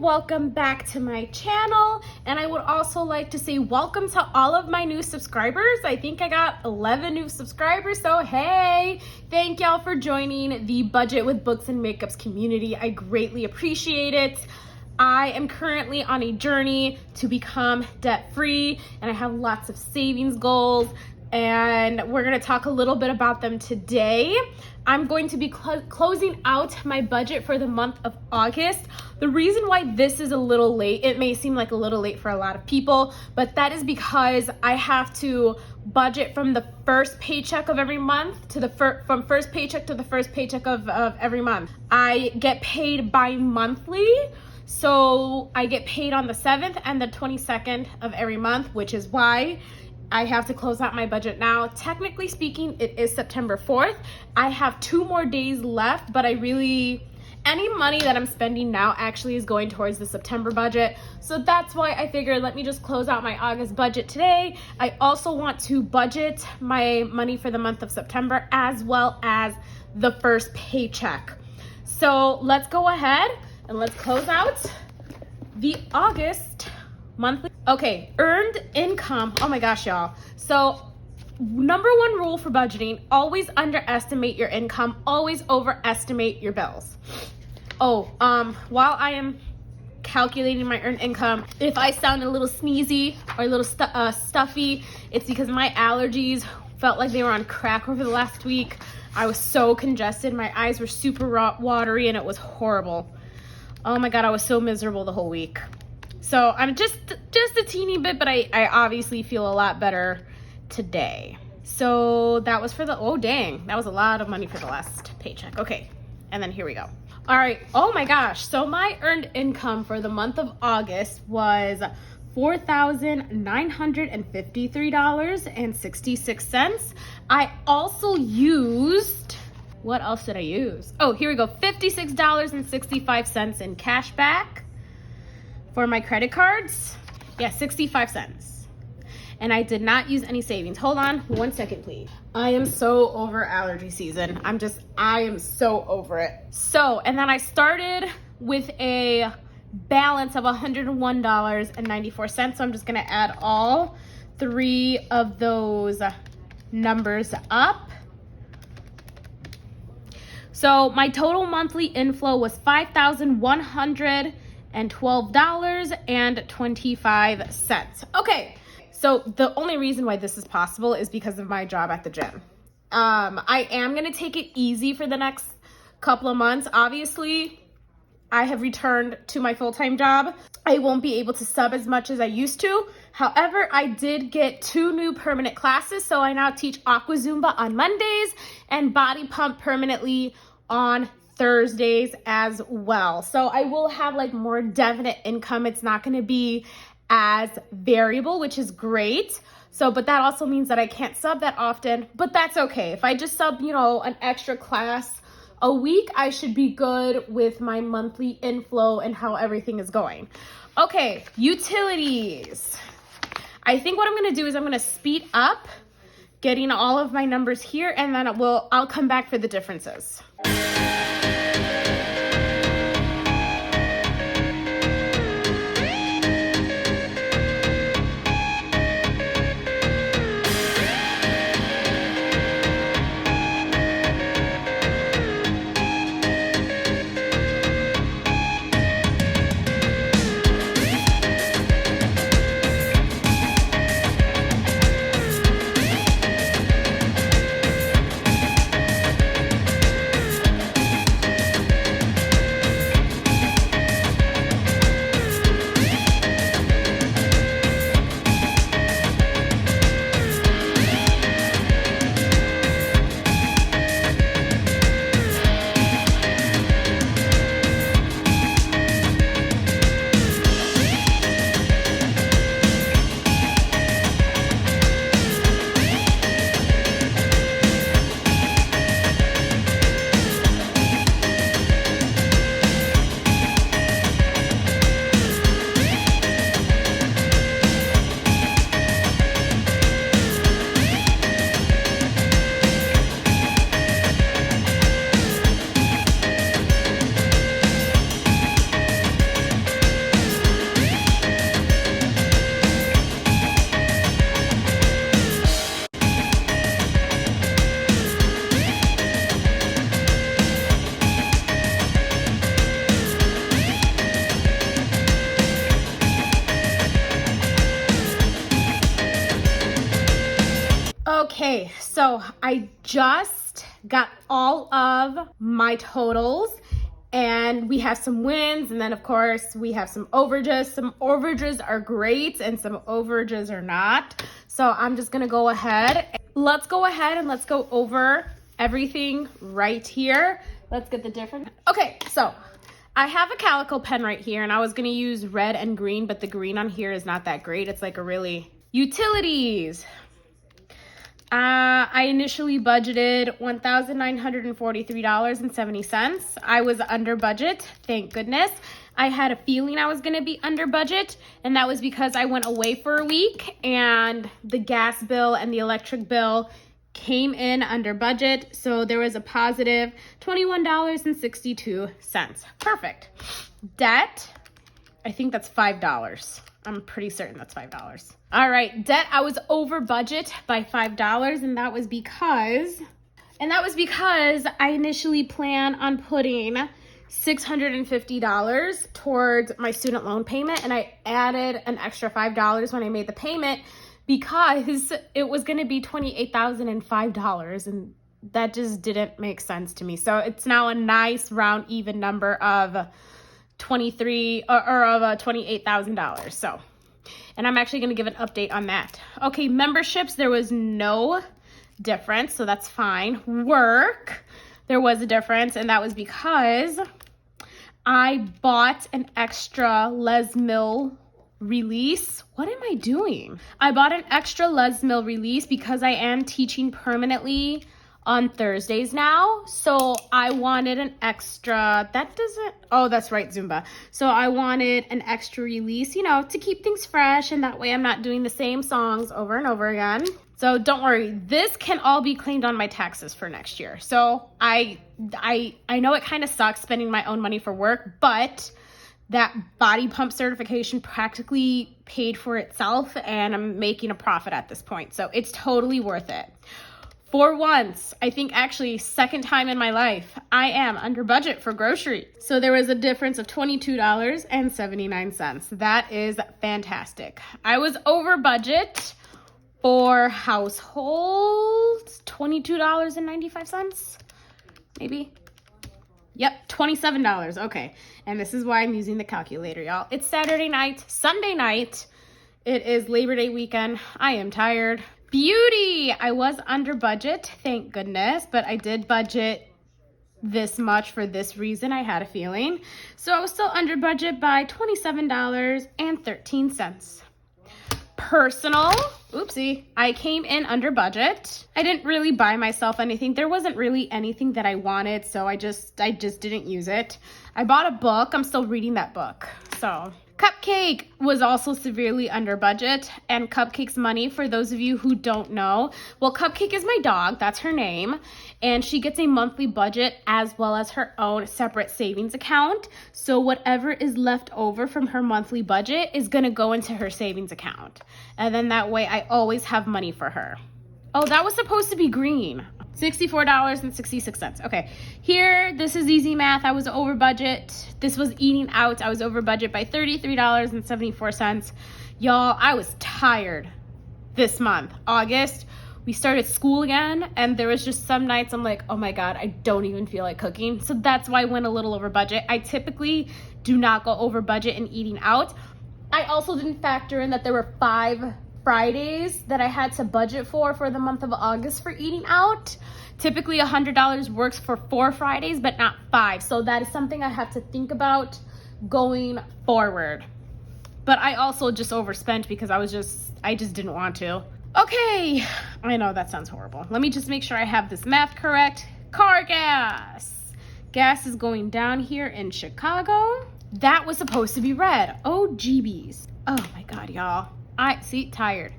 welcome back to my channel. And I would also like to say welcome to all of my new subscribers. I think I got 11 new subscribers, so hey, thank y'all for joining the Budget with Books and Makeups community. I greatly appreciate it. I am currently on a journey to become debt-free, and I have lots of savings goals, and we're gonna talk a little bit about them today. I'm going to be closing out my budget for the month of August. The reason why this is a little late, it may seem like a little late for a lot of people, but that is because I have to budget from the first paycheck of every month to from first paycheck to the first paycheck of every month. I get paid bi-monthly, so I get paid on the 7th and the 22nd of every month, which is why I have to close out my budget now. Technically speaking, it is September 4th. I have 2 more days left, but any money that I'm spending now actually is going towards the September budget. So that's why I figured let me just close out my August budget today. I also want to budget my money for the month of September as well as the first paycheck. So let's go ahead and let's close out the August monthly. Okay, earned income. Oh my gosh, y'all. So number 1 rule for budgeting, always underestimate your income, always overestimate your bills. While I am calculating my earned income, if I sound a little sneezy or a little stuffy, it's because my allergies felt like they were on crack over the last week. I was so congested. My eyes were super watery and it was horrible. Oh my God, I was so miserable the whole week. So I'm just a teeny bit, but I obviously feel a lot better today. So that was for oh dang, that was a lot of money for the last paycheck. Okay, and then here we go. All right, oh my gosh. So my earned income for the month of August was $4,953.66. I also used, what else did I use? Oh, here we go, $56.65 in cash back for my credit cards. Yeah, 65 cents. And I did not use any savings. Hold on 1 second, please. I am so over allergy season. I am so over it. So, and then I started with a balance of $101.94. So I'm just gonna add all 3 of those numbers up. So my total monthly inflow was $5,112.25. Okay, so the only reason why this is possible is because of my job at the gym. I am gonna take it easy for the next couple of months. Obviously, I have returned to my full-time job. I won't be able to sub as much as I used to. However, I did get 2 new permanent classes. So I now teach Aqua Zumba on Mondays and Body Pump permanently on Thursdays as well. So I will have like more definite income. It's not going to be as variable, which is great. So, but that also means that I can't sub that often, but that's okay. If I just sub, an extra class a week, I should be good with my monthly inflow and how everything is going. Okay, utilities. I think what I'm going to do is I'm going to speed up getting all of my numbers here, and then I'll come back for the differences. Okay, so I just got all of my totals, and we have some wins, and then of course we have some overages. Some overages are great and some overages are not. So I'm just gonna go ahead. Let's go ahead and let's go over everything right here. Let's get the different. Okay, so I have a calico pen right here, and I was gonna use red and green, but the green on here is not that great. It's like a really utilities. I initially budgeted $1,943.70. I was under budget, thank goodness. I had a feeling I was gonna be under budget, and that was because I went away for a week and the gas bill and the electric bill came in under budget. So there was a positive $21.62. Perfect. Debt, I think that's $5. I'm pretty certain that's $5. All right, debt, I was over budget by $5, and that was because I initially planned on putting $650 towards my student loan payment, and I added an extra $5 when I made the payment because it was going to be $28,005, and that just didn't make sense to me. So it's now a nice round even number of $28,000. So, and I'm actually going to give an update on that. Okay, memberships, there was no difference, so that's fine. Work, there was a difference, and that was because I bought an extra Les Mill release. What am I doing? I bought an extra Les Mill release because I am teaching permanently on Thursdays now. So I wanted an extra, oh, that's right, Zumba. So I wanted an extra release, you know, to keep things fresh, and that way I'm not doing the same songs over and over again. So don't worry, this can all be claimed on my taxes for next year. So I know it kind of sucks spending my own money for work, but that body pump certification practically paid for itself, and I'm making a profit at this point. So it's totally worth it. For once, I think actually second time in my life, I am under budget for groceries. So there was a difference of $22.79. That is fantastic. I was over budget for households, $22.95, maybe. Yep, $27, okay. And this is why I'm using the calculator, y'all. It's Saturday night, Sunday night. It is Labor Day weekend. I am tired. Beauty, I was under budget, thank goodness, but I did budget this much for this reason. I had a feeling. So I was still under budget by $27.13. Personal, oopsie, I came in under budget. I didn't really buy myself anything. There wasn't really anything that I wanted, so I just didn't use it. I bought a book. I'm still reading that book. So Cupcake was also severely under budget, and Cupcake's money, for those of you who don't know, well, Cupcake is my dog, that's her name, and she gets a monthly budget as well as her own separate savings account. So whatever is left over from her monthly budget is gonna go into her savings account. And then that way I always have money for her. Oh, that was supposed to be green. $64.66. Okay, here, this is easy math. I was over budget. This was eating out. I was over budget by $33.74. Y'all, I was tired this month. August, we started school again, and there was just some nights I'm like, oh my God, I don't even feel like cooking. So that's why I went a little over budget. I typically do not go over budget in eating out. I also didn't factor in that there were 5 Fridays that I had to budget for the month of August for eating out. Typically $100 works for 4 Fridays, but not 5. So that is something I have to think about going forward. But I also just overspent because I just didn't want to. Okay, I know that sounds horrible. Let me just make sure I have this math correct. Car gas. Gas is going down here in Chicago. That was supposed to be red. Oh, jeebies. Oh my God, y'all. Tired.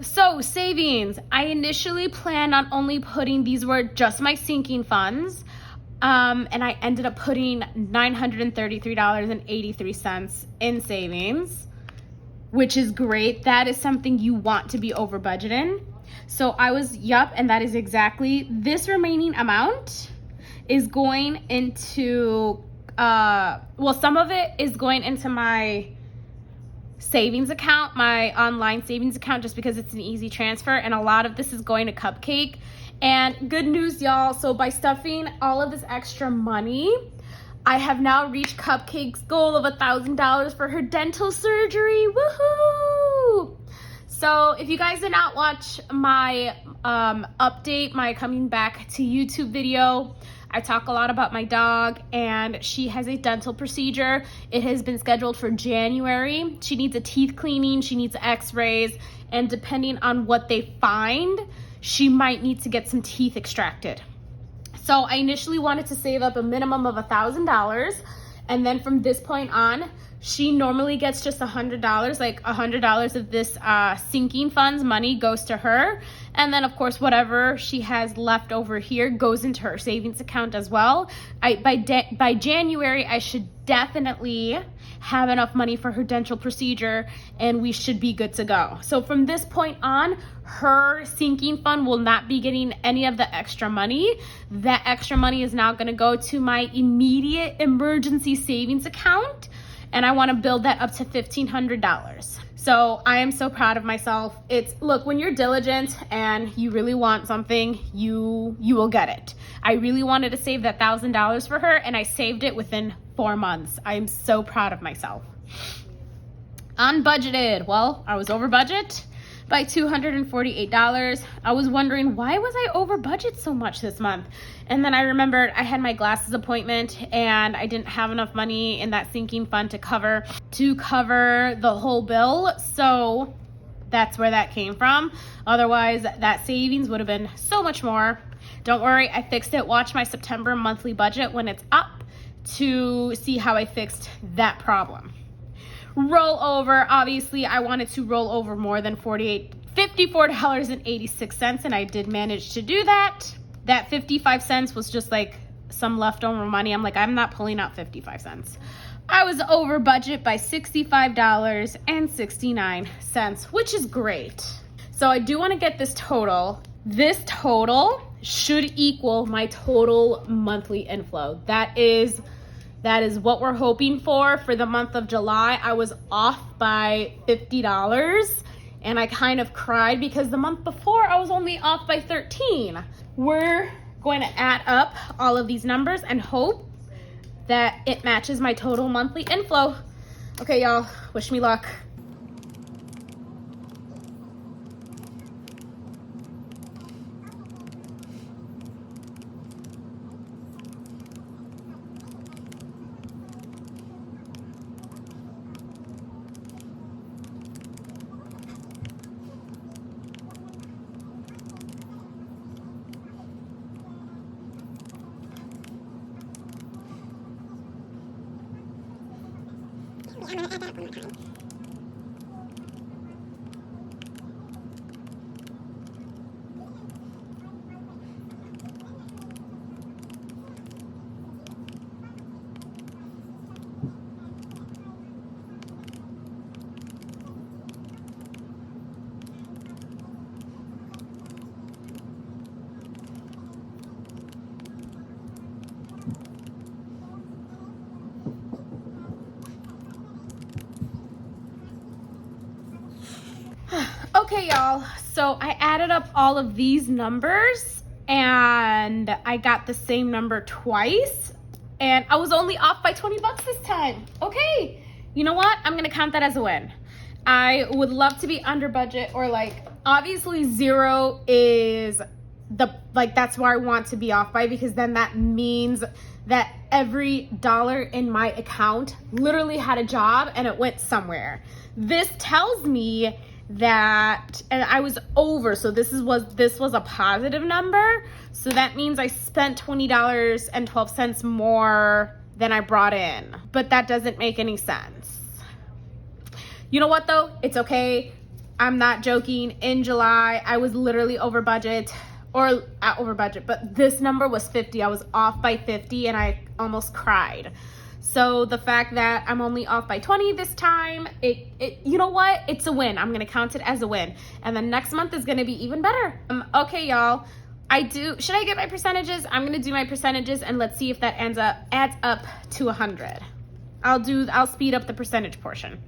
So savings, I initially planned on only putting, these were just my sinking funds, and I ended up putting $933.83 in savings, which is great. That is something you want to be over budgeting. So I was, and that is exactly, this remaining amount is going into, some of it is going into my savings account, my online savings account, just because it's an easy transfer, and a lot of this is going to Cupcake. And good news, y'all, so by stuffing all of this extra money, I have now reached Cupcake's goal of $1,000 for her dental surgery. Woohoo! So if you guys did not watch my update, my coming back to YouTube video, I talk a lot about my dog, and she has a dental procedure. It has been scheduled for January. She needs a teeth cleaning, she needs x-rays, and depending on what they find, she might need to get some teeth extracted. So I initially wanted to save up a minimum of $1,000, and then from this point on, she normally gets just $100, like $100 of this sinking funds money goes to her. And then of course, whatever she has left over here goes into her savings account as well. By January, I should definitely have enough money for her dental procedure, and we should be good to go. So from this point on, her sinking fund will not be getting any of the extra money. That extra money is now gonna go to my immediate emergency savings account, and I wanna build that up to $1,500. So I am so proud of myself. Look, when you're diligent and you really want something, you will get it. I really wanted to save that $1,000 for her, and I saved it within 4 months. I am so proud of myself. Unbudgeted. Well, I was over budget by $248. I was wondering, why was I over budget so much this month? And then I remembered I had my glasses appointment, and I didn't have enough money in that sinking fund to cover the whole bill. So that's where that came from. Otherwise, that savings would have been so much more. Don't worry, I fixed it. Watch my September monthly budget when it's up to see how I fixed that problem. Roll over. Obviously, I wanted to roll over more than $54.86, and I did manage to do that. That 55 cents was just like some leftover money. I'm like, I'm not pulling out 55 cents. I was over budget by $65.69, which is great. So I do want to get this total. This total should equal my total monthly inflow. That is what we're hoping for the month of July. I was off by $50, and I kind of cried because the month before I was only off by $13. We're going to add up all of these numbers and hope that it matches my total monthly inflow. Okay, y'all, wish me luck. Okay, y'all, so I added up all of these numbers, and I got the same number twice, and I was only off by 20 bucks this time. Okay, you know what? I'm gonna count that as a win. I would love to be under budget, or obviously 0 is that's where I want to be off by, because then that means that every dollar in my account literally had a job and it went somewhere. This tells me that, and I was over, so this was a positive number, so that means I spent $20.12 more than I brought in, but that doesn't make any sense. You know what though? It's okay. I'm not joking. In July, I was literally over budget, or at over budget, but this number was 50. I was off by 50, and I almost cried. So the fact that I'm only off by 20 this time, you know what? It's a win. I'm gonna count it as a win. And then next month is gonna be even better. Okay, y'all. Should I get my percentages? I'm gonna do my percentages, and let's see if that adds up to 100. I'll speed up the percentage portion.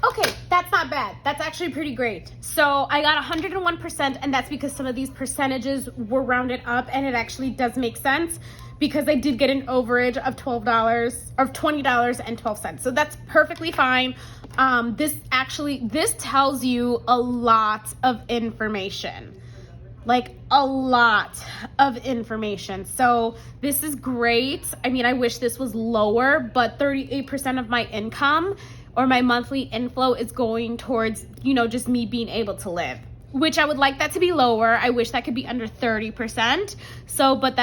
Okay, that's not bad. That's actually pretty great. So I got 101%, and that's because some of these percentages were rounded up, and it actually does make sense because I did get an overage of $20.12. So that's perfectly fine. This tells you a lot of information. Like a lot of information. So this is great. I mean, I wish this was lower, but 38% of my income or my monthly inflow is going towards, just me being able to live, which I would like that to be lower. I wish that could be under 30%. So, but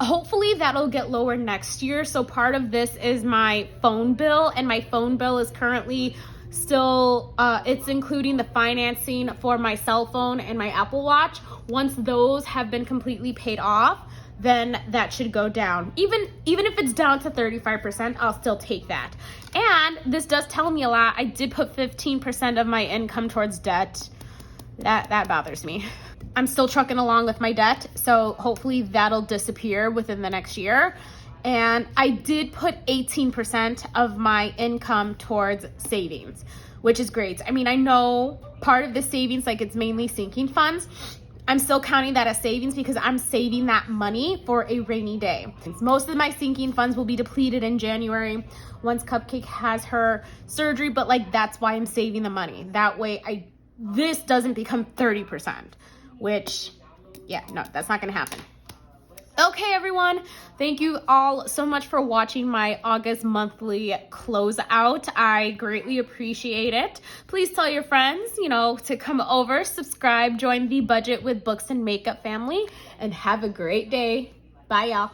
hopefully that'll get lower next year. So part of this is my phone bill, and my phone bill is currently still, it's including the financing for my cell phone and my Apple Watch. Once those have been completely paid off, then that should go down. Even if it's down to 35%, I'll still take that. And this does tell me a lot. I did put 15% of my income towards debt. That bothers me. I'm still trucking along with my debt, so hopefully that'll disappear within the next year. And I did put 18% of my income towards savings, which is great. I mean, I know part of the savings, like it's mainly sinking funds. I'm still counting that as savings because I'm saving that money for a rainy day. Since most of my sinking funds will be depleted in January once Cupcake has her surgery, but that's why I'm saving the money. That way this doesn't become 30%, which, yeah, no, that's not gonna happen. Okay, everyone, thank you all so much for watching my August monthly closeout. I greatly appreciate it. Please tell your friends, to come over, subscribe, join the Budget with Books and Makeup family, and have a great day. Bye, y'all.